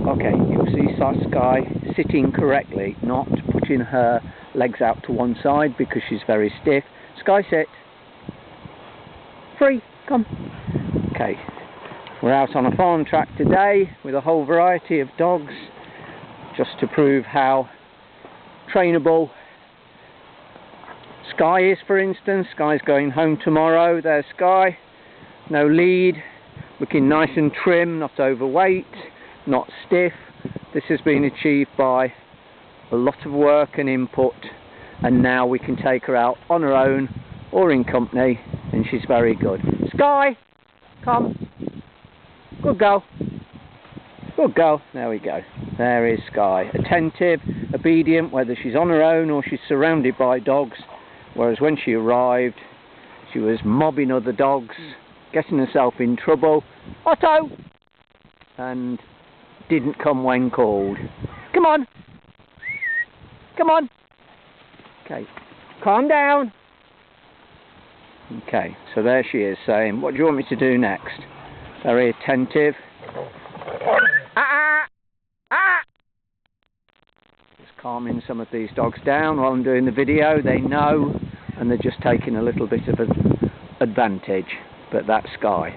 Okay, you'll see Sky sitting correctly, not putting her legs out to one side because she's very stiff. Sky, sit. Free, come. Okay, we're out on a farm track today with a whole variety of dogs, just to prove how trainable Sky is. For instance, Sky's going home tomorrow. There's Sky, no lead, looking nice and trim, not overweight, not stiff. This has been achieved by a lot of work and input, and now we can take her out on her own or in company, and she's very good. Sky, come. Good girl. Good girl. There we go. There is Sky. Attentive, obedient, whether she's on her own or she's surrounded by dogs. Whereas when she arrived, she was mobbing other dogs, getting herself in trouble. Otto! And didn't come when called. Come on! Come on! Okay, calm down. Okay, so there she is saying, what do you want me to do next? Very attentive. Just calming some of these dogs down while I'm doing the video. They know, and they're just taking a little bit of an advantage. But that's Sky.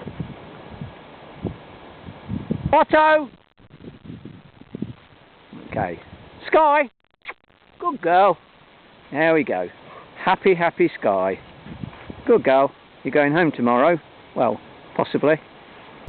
Otto! Okay. Sky! Good girl. There we go. Happy, happy Sky. Good girl. You're going home tomorrow? Well, possibly.